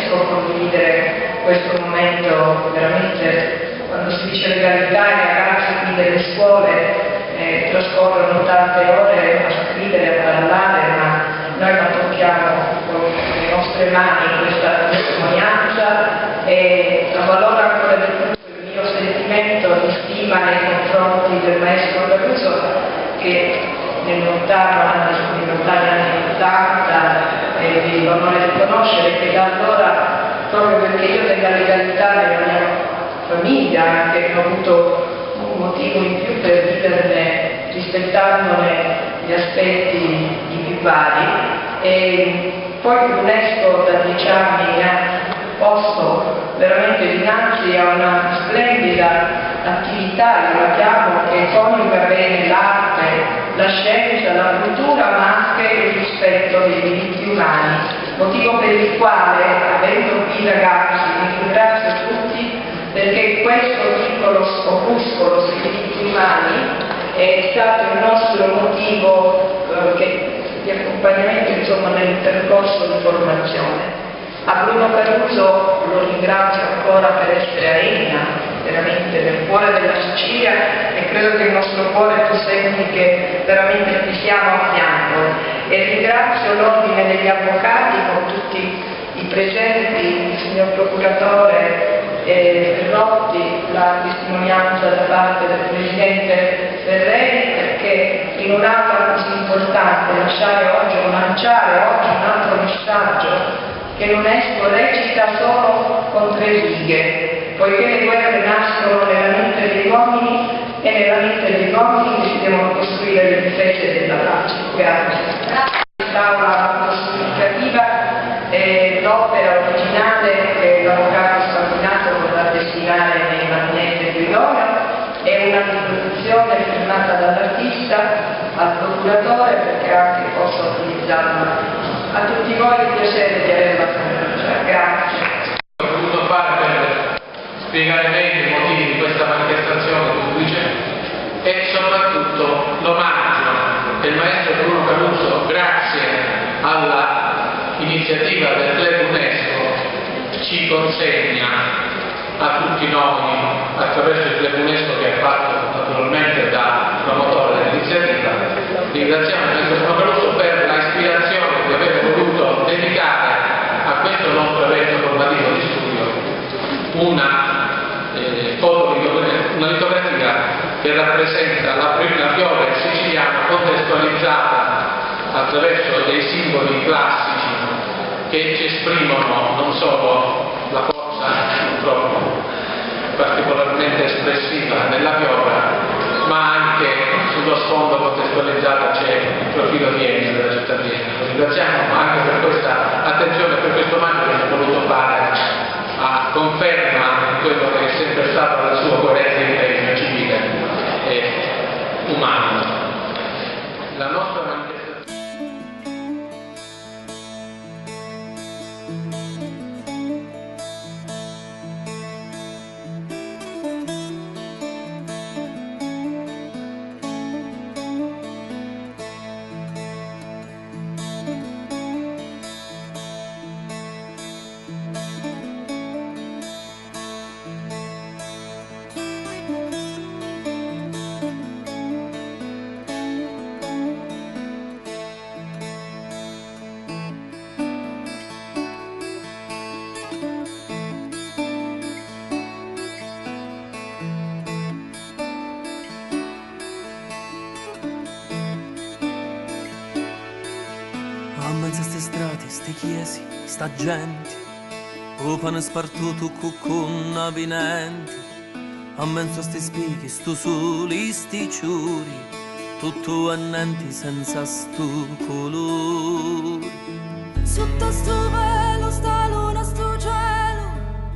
riesco a condividere questo momento veramente. Quando si dice legalità, i ragazzi qui delle scuole trascorrono tante ore a scrivere, a parlare, ma noi la tocchiamo con le nostre mani questa testimonianza e avvalora ancora di più il mio sentimento di stima nei confronti del maestro Caruso, che nei lontani anni 80 vi l'onore di conoscere, che da allora, proprio perché io della legalità nella mia famiglia anche ho avuto un motivo in più per viverne rispettandone gli aspetti i più vari, e poi l'UNESCO da 10 anni mi ha posto veramente dinanzi a una splendida attività, io la chiamo, che coniuga bene l'arte, la scienza, la cultura, ma anche il rispetto dei diritti umani, motivo per il quale, avendo qui ragazzi, vi ringrazio tutti, perché questo piccolo opuscolo sui diritti umani è stato il nostro motivo di accompagnamento, insomma, nel percorso di formazione. A Bruno Caruso lo ringrazio ancora per essere a Enna, veramente nel cuore della Sicilia, e credo che il nostro cuore tu senti che veramente ti siamo a fianco. E ringrazio l'ordine degli avvocati con tutti i presenti, il signor procuratore Ferrotti, la testimonianza da parte del Presidente Ferreri, perché in un'aula così importante lanciare oggi un altro messaggio che l'UNESCO recita solo con 3 righe, poiché le guerre nascono nella mente degli uomini e nella mente degli uomini si devono costruire le difese della pace. Grazie. Quest'aula comunicativa è l'opera originale che l'avvocato Sanguinato vorrà destinare nei magneti di Iorio, è una riproduzione firmata dall'artista al procuratore, perché anche posso utilizzarla. A tutti voi il piacere di averla conosciuta. Grazie. Ho voluto fare per spiegare meglio i motivi di questa manifestazione pubblica e soprattutto l'omaggio che il maestro Bruno Caruso, grazie all'iniziativa del Club UNESCO, ci consegna a tutti noi attraverso il Club UNESCO, che ha fatto naturalmente da promotore dell'iniziativa. Ringraziamo il maestro Bruno Caruso per la ispirazione di aver voluto dedicare a questo nostro evento formativo di studio una litografia che rappresenta la piove siciliana contestualizzata attraverso dei simboli classici che ci esprimono non solo la forza purtroppo particolarmente espressiva nella piovra, ma anche sullo sfondo contestualizzato c'è il profilo di Enna, della città di Enna. Ringraziamo anche per questa attenzione, per questo omaggio che ha voluto fare a conferma di quello che è sempre stato la sua coerenza di impegno civile e umano. La nostra manifestazione a mezzo a ste strade, ste chiesi, sta gente, o pane spartuto con avinenti, a mezzo a ste spighi, stu soli, sti ciuri, tutto annenti senza stu colori. Sotto sto velo, sta luna, sto cielo,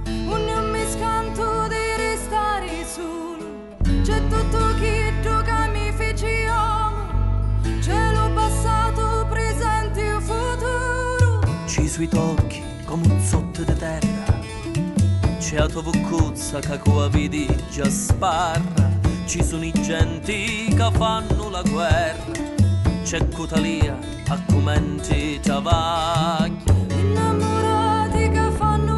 un mi scanto di restare solo, c'è tutto chi gioca mi feci uomo, cielo passato, presente e futuro. Ci sui tocchi come un sotto di terra, c'è a tua vuccuzza che qua vedi già sparra, ci sono i genti che fanno la guerra, c'è Cutalia a commenti travaglia, Innamorati che fanno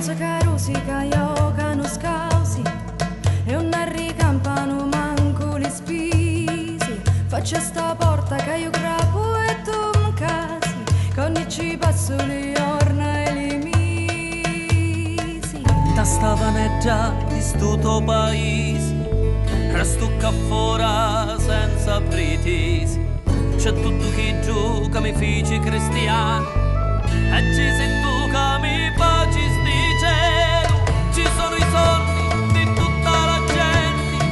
penso che rosica io che non scausi e un ricampano manco le spisi. Faccio sta porta che io grappo e tu mi casi, con ci passo le giorni e le misi. Da stavaneggia di sto paese resto qua fuori senza pretesi. C'è tutto chi gioca mi feci cristiano e ci sei tu che mi baci sti cielo. Ci sono i soldi di tutta la gente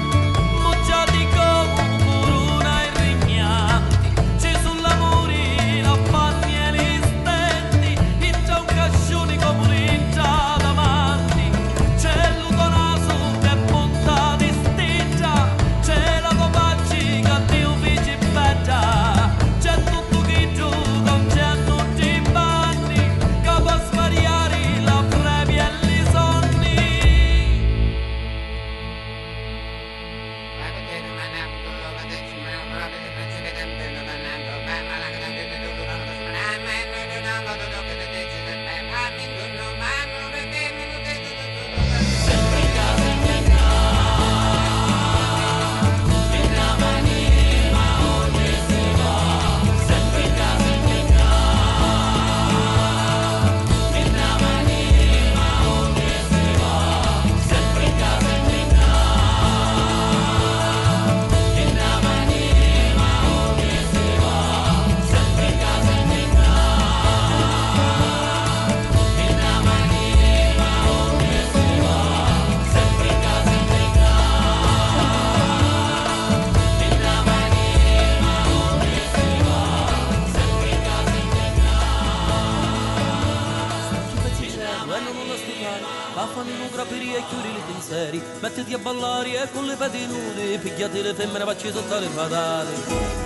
mocciati come corona e rignanti. Ci sono l'amore, la panni e gli stenti, in già un cascione come un'ingia davanti. C'è il luconaso che punta di sticcia, c'è la copacci che Dio vici betta. C'è tutto chi gioca, c'è tutti i banni che può svariare la previa e gli sonni. Fanno grapperia e chiudi i pensieri, mettiti a ballare e con le peti nude picchiati le femmine, facci sotto le patate.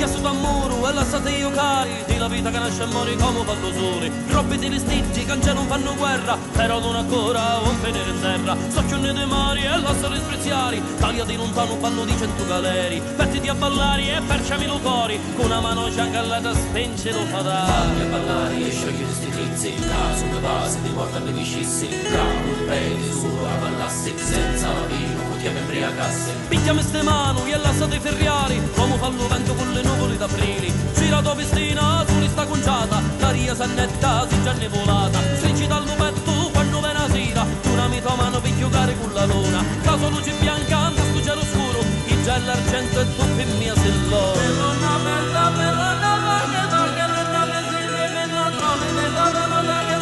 Su d'amore e lasciate io cari di la vita che nasce e muore come fanno soli. Troppi di vestiti che non fanno guerra, però non ancora un venire in terra. Socchione dei mari e lasciate spreziari, tagliati lontano panno di 100 galeri. Mettiti a ballare e perciami lo cori, con una mano ciancallata spenge lo fatale. Fammi a ballare e sciogli questi tizi, caso che base di porta di vicissi. Bravo, peli su a ballassi, senza vino, potiamo imbriacassi. Picchiami ste mano e lasciate ferriari, come fallo vento con le nuvole d'aprile. Gira tua vestina, tu sta conciata, l'aria sannetta si già nevolata. Stringi dal lupetto quando ve la sera, una mito mano per giocare con la luna. Caso luce bianca, anda sto cielo scuro, il giallo l'argento e tu per mia sellona. Perlona bella, perlona perché perché le donne si vedono trovi, le donne che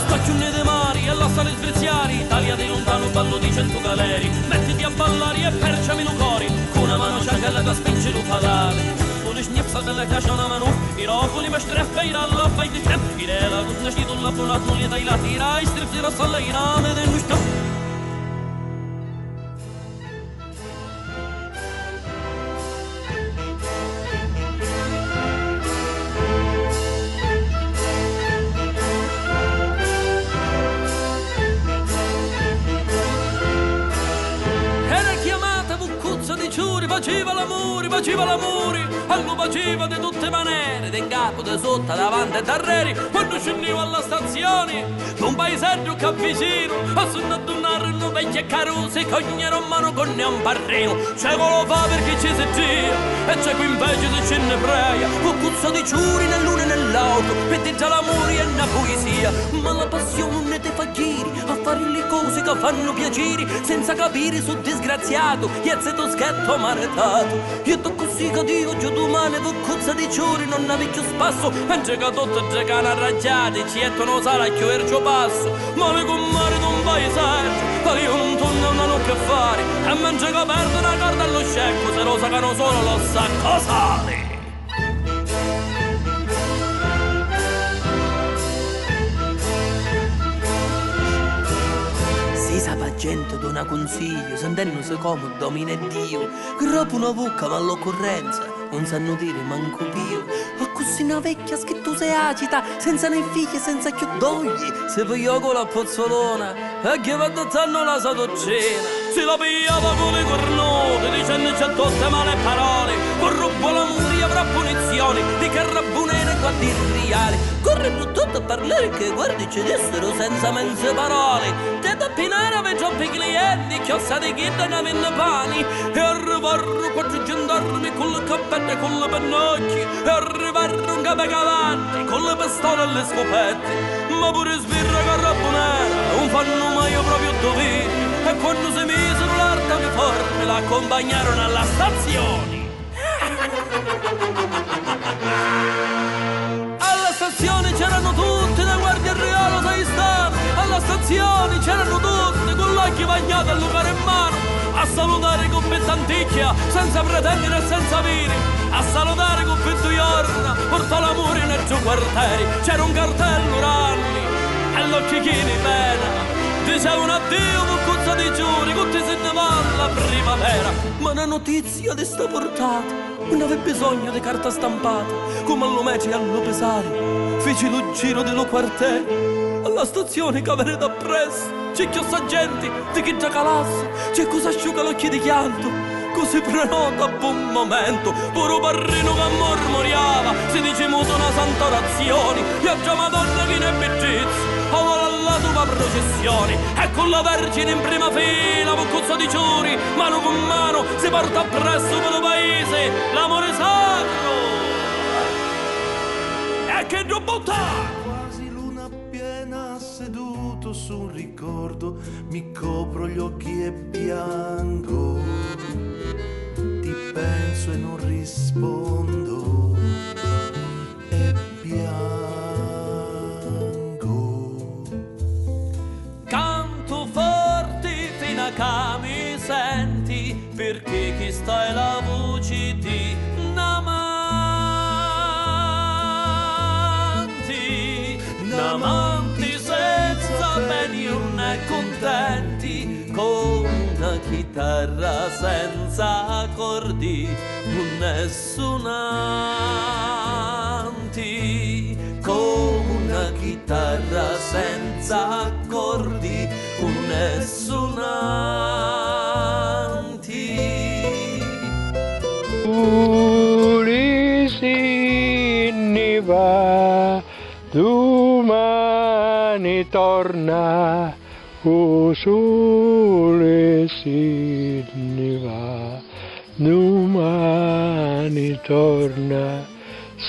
stacchione dei mari e lasciare spreziari, taglia di lontano ballo di 100 galeri. Mettiti a ballare e perciami lo cori, con una mano ciancallata spingi lo padale. Pune schnipsa della cascia una mano, i rovoli mi streffa i ralla fai di tempo. I rela con una scito la bonat non gli dai la tira, i stripsi rassa la irame del musco. Baciva l'amore, allo baciva di tutte maniere, di capo, di sotto, davanti e darreri. Quando scendevo alla stazione, un paesaggio che vicino, a sonnatunare una vecchia carrozza, cognero mano con un barrino. C'è quello fa perché ci si gira, e c'è qui invece se ce ne preia, un cuzzo di ciuri nell'uno e nell'altro, metti già l'amore e una poesia. Ma la passione ti fa giri, a fare le cose che fanno piacere, senza capire su disgraziato, iezze tu schetto maretato. Io to così che Dio giù domani tu cuzza di ciuri non ne più spasso, e gioca tutto giocano arraggiati, ci non sarà più il suo passo. Male con mare non paesaggio, che io non torno non ho che fare, e mangia che perdo una carta allo scecco, se lo sacano solo lo sa cosa. Gente dona consiglio, sentendosi come domina Dio, che roba una bocca ma all'occorrenza, non sanno dire manco Dio. così una vecchia che tu sei agita, senza né figli, senza chiudogli. Se pigliò con la pozzolona e che va danno la sua docena. Si la pigliava con le cornute, dicendo 108 male parole. Con rubo l'amore avrà punizioni, di carabunere qua di riali. Corremmo tutto a parlare che guardi ci dissero senza menze parole. Te da pinare aveva troppi clienti, chiossati chi da ne pani. E arrivarono 4 gendarmi con le cappette e con le pennocchi. E arrivarono un cavalli con le pistole e le scopette. Ma pure sbirra carabunera, un fanno maio proprio dovere. E quando si misero l'arta uniforme l'accompagnarono alla stazione. Alla stazione c'erano tutti, la guardia reale sei stato. Alla stazione c'erano tutti, con l'occhio bagnato e il lucare in mano. A salutare con pettanticchia, senza pretendere e senza avere. A salutare con pettuiorna, portò l'amore nei giù quartieri. C'era un cartello ranni e l'occhichini pena. Dicevano addio con cozza di giorni, con te se ne va la primavera. Ma una notizia di sta portata non aveva bisogno di carta stampata. Come allo meci allo pesare feci lo giro dello quartiere. Alla stazione che avete appresso c'è chiossa gente di chi già calasso. C'è cosa asciuga l'occhio di chianto, così prenota a buon momento. Puro parrino che mormoriava, si dice muto una santa orazione. Io già madonna che ne beccizzi la tua processione, e con la Vergine in prima fila, con cozzo di giuri, mano con mano, si porta appresso per il paese l'amore sacro. E che bontà! Quasi luna piena, seduto su un ricordo, mi copro gli occhi e piango. Ti penso e non rispondo, e piango. Canto forte fino a che mi senti, perché chi sta è la voce di Namanti. Namanti senza beni non contenti, con una chitarra senza accordi, non è suonanti. Con una chitarra senza accordi, non è suonanti. Ulisi ne va, domani torna. O sole si ne va, domani torna.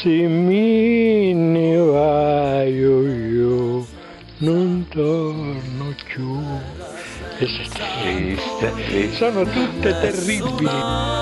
Se mi ne va io non torno più. Questo è triste, sono tutte terribili.